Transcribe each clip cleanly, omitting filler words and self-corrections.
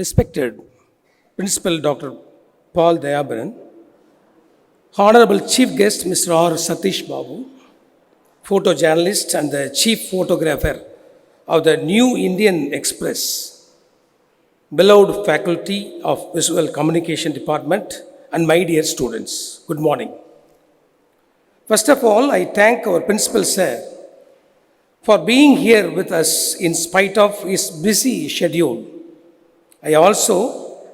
Respected Principal Dr. Paul Dayabaran, Honorable Chief Guest Mr. R. Satish Babu, photojournalist and the Chief Photographer of the New Indian Express, beloved faculty of Visual Communication Department, and my dear students, good morning. First of all, I thank our Principal Sir for being here with us in spite of his busy schedule. I also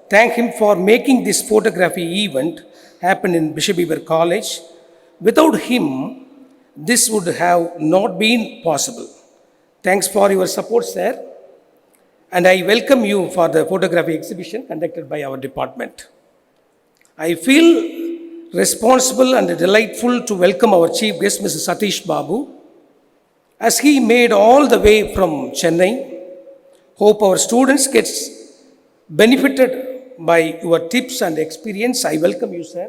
thank him for making this photography event happen in Bishop HEBER College. Without him, this would have not been possible. Thanks for your support, sir. And I welcome you for the photography exhibition conducted by our department. I feel responsible and delightful to welcome our chief guest, Mr. Satish Babu, as he made all the way from Chennai. Hope our students get benefited by your tips and experience. I welcome you, sir.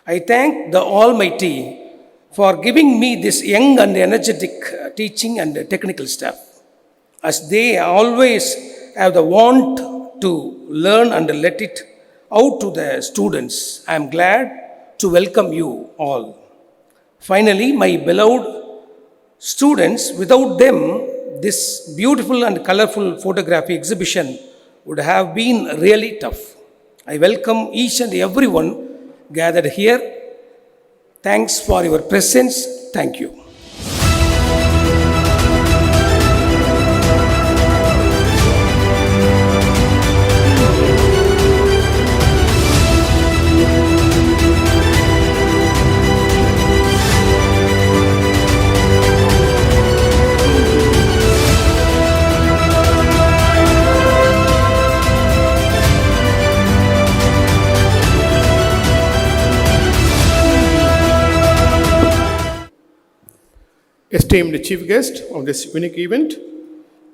I thank the Almighty for giving me this young and energetic teaching and technical staff, as they always have the want to learn and let it out to the students. I am glad to welcome you all. Finally, my beloved students, without them, this beautiful and colorful photography exhibition would have been really tough. I welcome each and everyone gathered here. Thanks for your presence. Thank you. Esteemed chief guest of this unique event,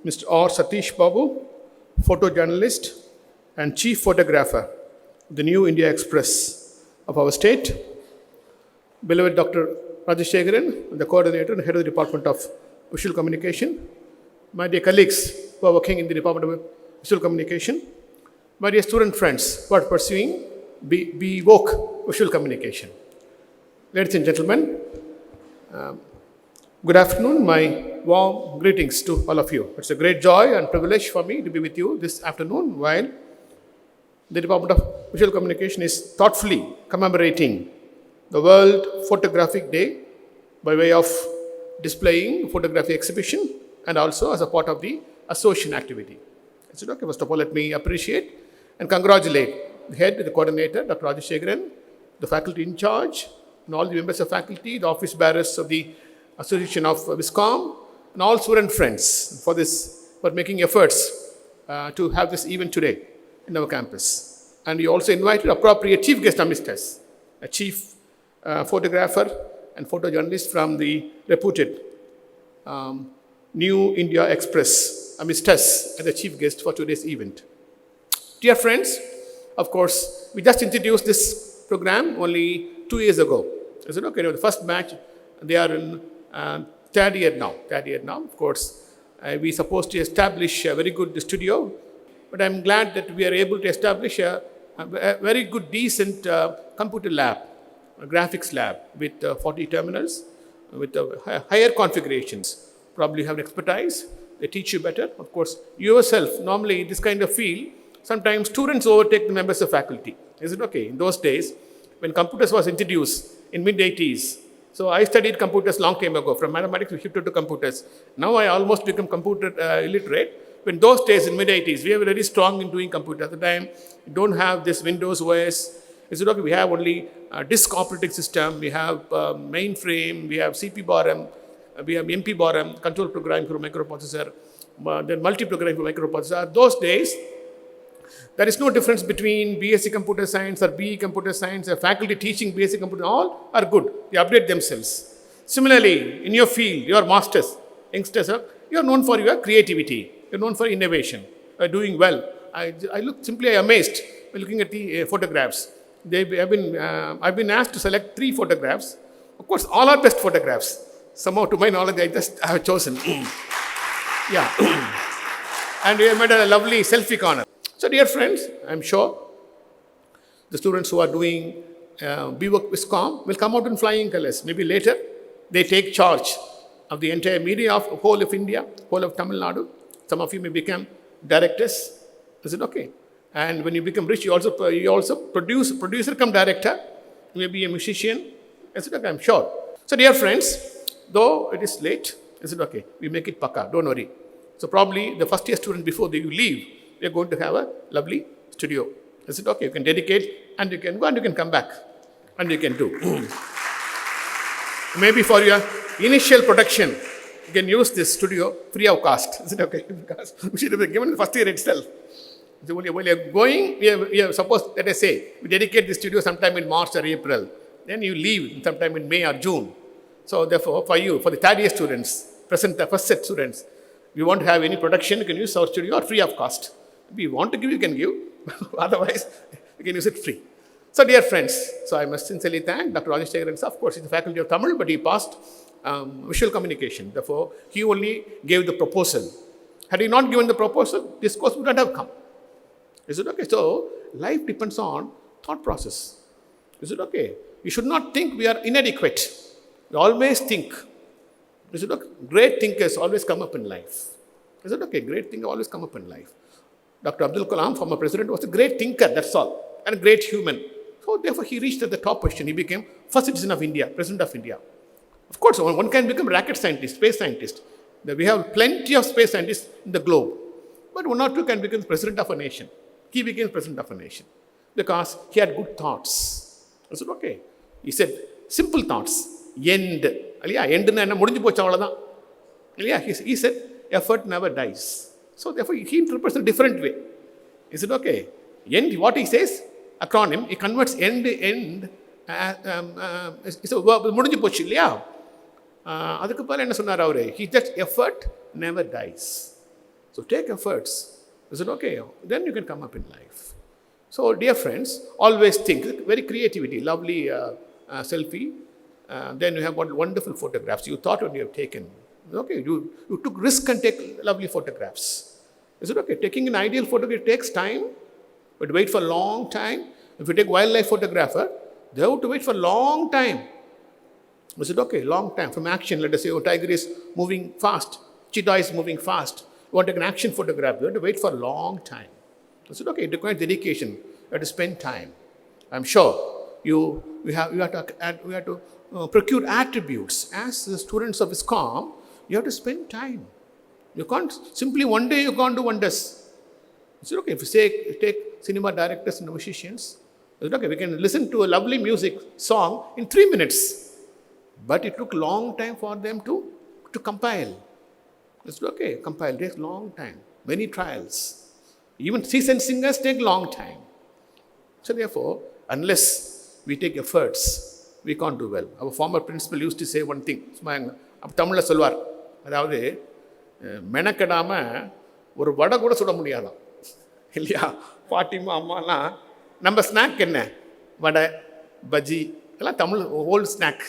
Mr. R. Satish Babu, photojournalist and chief photographer of the New India Express of our state, beloved Dr. Rajashekharan, the coordinator and head of the Department of Visual Communication, my dear colleagues who are working in the Department of Visual Communication, my dear student friends who are pursuing BVOC Visual Communication. Ladies and gentlemen, good afternoon. My warm greetings to all of you. It's a great joy and privilege for me to be with you this afternoon while the Department of Visual Communication is thoughtfully commemorating the World Photographic Day by way of displaying photography exhibition and also as a part of the association activity. Is it okay? First of all, let me appreciate and congratulate the head, the coordinator, Dr. Rajashekharan, the faculty in charge, and all the members of faculty, the office bearers of the Association of VISCOM, and all student friends for making efforts to have this event today in our campus. And we also invited appropriate chief guest amidst us, a chief photographer and photojournalist from the reputed New India Express amidst us as the chief guest for today's event. Dear friends, of course, we just introduced this program only 2 years ago. Is it okay? The first batch, they are in third year now. Of course, we supposed to establish a very good studio, but I'm glad that we are able to establish a very good, decent computer lab, a graphics lab with 40 terminals, with higher configurations. Probably have expertise, they teach you better. Of course, you yourself, normally this kind of field, sometimes students overtake the members of faculty. Is it okay? In those days, when computers was introduced in mid-80s, so I studied computers long time ago. From mathematics, we shifted to computers. Now I almost become computer illiterate. But in those days, in mid-80s, we were very strong in doing computers. At the time, we don't have this Windows OS. Is it okay? We have only disk operating system. We have mainframe. We have CP-BORM. We have MP-BORM, control program for microprocessor. Then multi-program for microprocessor. Those days, there is no difference between BSc Computer Science or BE Computer Science, or faculty teaching BSc Computer, all are good. They update themselves. Similarly, in your field, your masters, youngsters, you are known for your creativity. You are known for innovation. You are doing well. I look simply amazed by looking at the photographs. I've been asked to select 3 photographs. Of course, all are best photographs. Somehow, to my knowledge, I have chosen. Yeah. And we have made a lovely selfie corner. So dear friends, I'm sure the students who are doing VISCOM will come out in flying colors. Maybe later they take charge of the entire media of whole of India, whole of Tamil Nadu. Some of you may become directors. Is it okay? And when you become rich, you also producer come director. You may be a musician. Is it okay? I'm sure. So dear friends, though it is late, is it okay? We make it pakka. Don't worry. So probably the first year student before you leave, we are going to have a lovely studio. Is it okay? You can dedicate and you can go and you can come back and you can do. Maybe for your initial production, you can use this studio free of cost. Is it okay? Because we should have been given the first year itself. So when you are going, we have, suppose, let us say, we dedicate the studio sometime in March or April. Then you leave sometime in May or June. So therefore, for you, for the third year students, the first set students, if you want to have any production, you can use our studio or free of cost. If you want to give, you can give. Otherwise, you can use it free. So dear friends, so I must sincerely thank Dr. Rajesh Tegaran. Of course, he's the faculty of Tamil, but he passed visual communication. Therefore, he only gave the proposal. Had he not given the proposal, this course would not have come. Is it okay? So, life depends on thought process. Is it okay? You should not think we are inadequate. You always think. Is it okay? Great thinkers always come up in life. Is it okay? Great thinkers always come up in life. Dr. Abdul Kalam, former president, was a great thinker, that's all, and a great human. So therefore, he reached at the top position. He became first citizen of India, president of India. Of course, one can become rocket scientist, space scientist. We have plenty of space scientists in the globe. But one or two can become president of a nation. He became president of a nation because he had good thoughts. I said, okay. He said, simple thoughts. End. He said, effort never dies. So therefore, he interprets a different way. Is it okay? End, what he says, acronym, he converts end to end. It's a verb. He said, effort never dies. So take efforts. Is it okay? Then you can come up in life. So dear friends, always think, very creativity, lovely selfie. Then you have got wonderful photographs. You thought when you have taken. Okay, you took risk and take lovely photographs. Is it okay? Taking an ideal photograph takes time, but wait for a long time. If you take wildlife photographer, they have to wait for a long time. Is it okay? Long time. From action, let us say, tiger is moving fast, cheetah is moving fast. You want to take an action photograph, you have to wait for a long time. Is it okay? It requires dedication. You have to spend time. I'm sure we have to procure attributes. As the students of VISCOM, you have to spend time. You can't, simply one day you can't do wonders. Is it okay? If you take cinema directors and musicians, is it okay? We can listen to a lovely music song in 3 minutes. But it took a long time for them to compile. Is it okay? Compile takes long time. Many trials. Even seasoned singers take long time. So therefore, unless we take efforts, we can't do well. Our former principal used to say one thing. Tamil solvar. அதாவது மெனக்கெடாமல் ஒரு வடை கூட சுட முடியாதான் இல்லையா? பாட்டிமா அம்மாலாம் நம்ம snack என்ன? வடை, பஜ்ஜி எல்லாம் தமிழ் ஓல்டு ஸ்நாக்.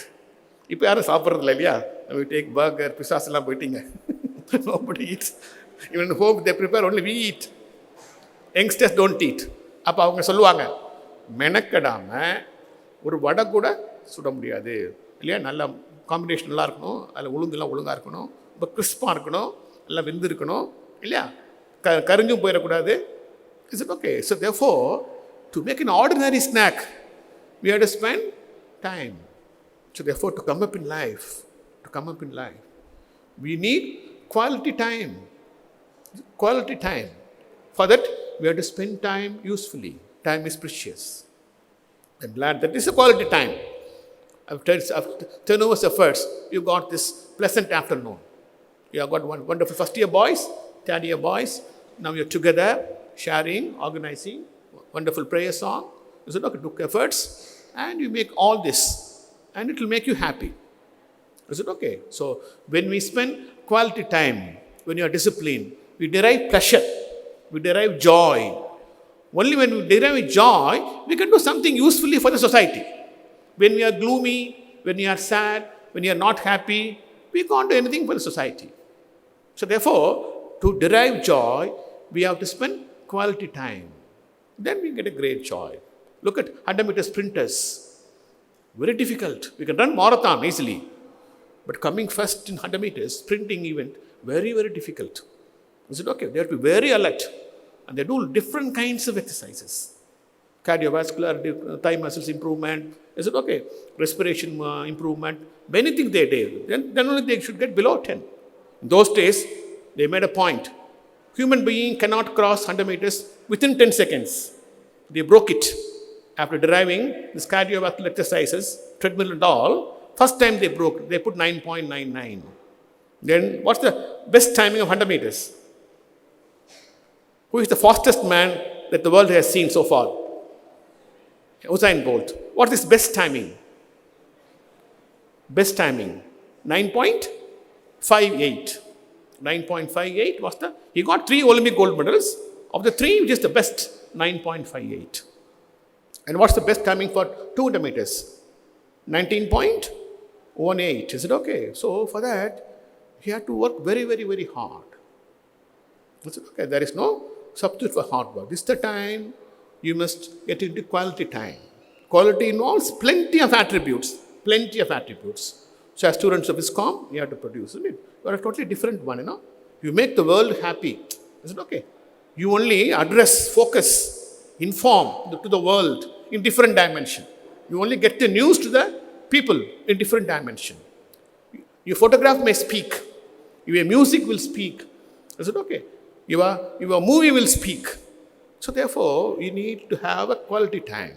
இப்போ யாரும் சாப்பிட்றதில்ல இல்லையா? we take burger, pizzas எல்லாம் போயிட்டீங்க. Nobody eats. Even home they prepare, only we eat. Youngsters don't eat. அப்போ அவங்க சொல்லுவாங்க, மெனக்கெடாமல் ஒரு வடை கூட சுட முடியாது இல்லையா? நல்ல காம்பினேஷன் நல்லா இருக்கணும், அதில் உளுந்துலாம் ஒழுங்காக இருக்கணும், இப்போ கிறிஸ்பாக இருக்கணும், எல்லாம் வெந்து இருக்கணும் இல்லையா? கரிஞ்சும் போயிடக்கூடாது. Is it okay? So therefore to make an ordinary snack we have to spend time. So therefore to come up in life, we need quality time. For that we have to spend time usefully. Time is precious. I'm glad that is a quality time. After tenuous efforts, you got this pleasant afternoon. You have got one wonderful first year boys, third year boys. Now you're together, sharing, organizing, wonderful prayer song. You said, okay, took efforts, and you make all this, and it will make you happy. Is it okay? So when we spend quality time, when you are disciplined, we derive pleasure, we derive joy. Only when we derive joy, we can do something usefully for the society. When we are gloomy, when we are sad, when we are not happy, we can't do anything for the society. So therefore, to derive joy, we have to spend quality time. Then we get a great joy. Look at 100-meter sprinters. Very difficult. We can run marathon easily. But coming first in 100 meters, sprinting event, very, very difficult. Is it okay? They have to be very alert. And they do different kinds of exercises. Cardiovascular, thigh muscles improvement. Is it okay? Respiration improvement. Many things they do. Then only they should get below 10. In those days, they made a point. Human being cannot cross 100 meters within 10 seconds. They broke it. After deriving these cardiovascular exercises, treadmill and all, first time they broke, they put 9.99. Then what's the best timing of 100 meters? Who is the fastest man that the world has seen so far? Usain Bolt. What is best timing? Best timing. 9.58. 9.58 was he got 3 Olympic gold medals. Of the 3, which is the best? 9.58. And what's the best timing for 200 meters? 19.18. Is it okay? So for that, he had to work very, very, very hard. Is it okay? There is no substitute for hard work. This is the time you must get into quality time. Quality involves plenty of attributes. Plenty of attributes. So as students of VISCOM, you have to produce. You are a totally different one, You make the world happy. Is it okay? You only address, focus, inform to the world in different dimension. You only get the news to the people in different dimension. Your photograph may speak. Your music will speak. Is it okay? Your movie will speak. So therefore, you need to have a quality time.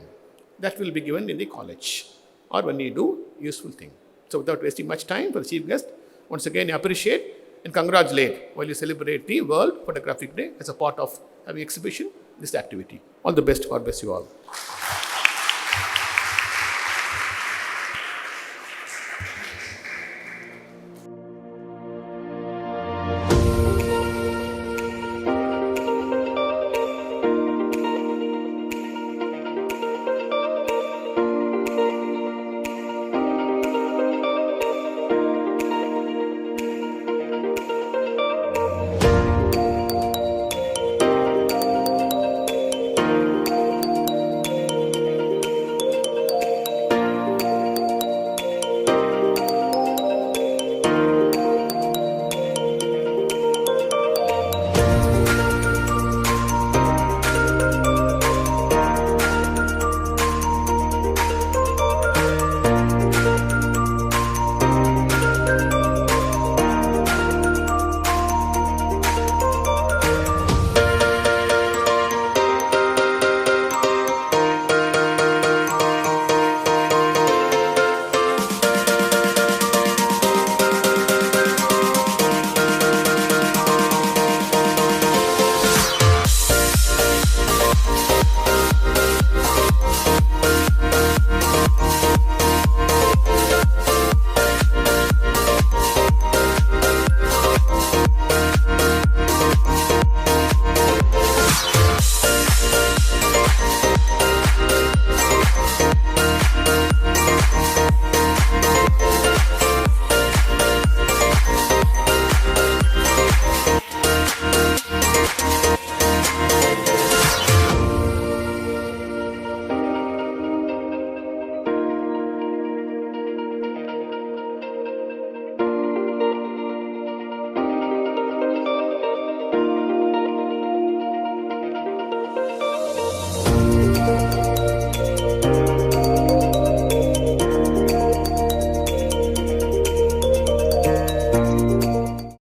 That will be given in the college or when you do useful thing. So without wasting much time for the chief guest, once again I appreciate and congratulate while you celebrate the World Photographic Day as a part of having exhibition, this activity. All the best. God bless you all.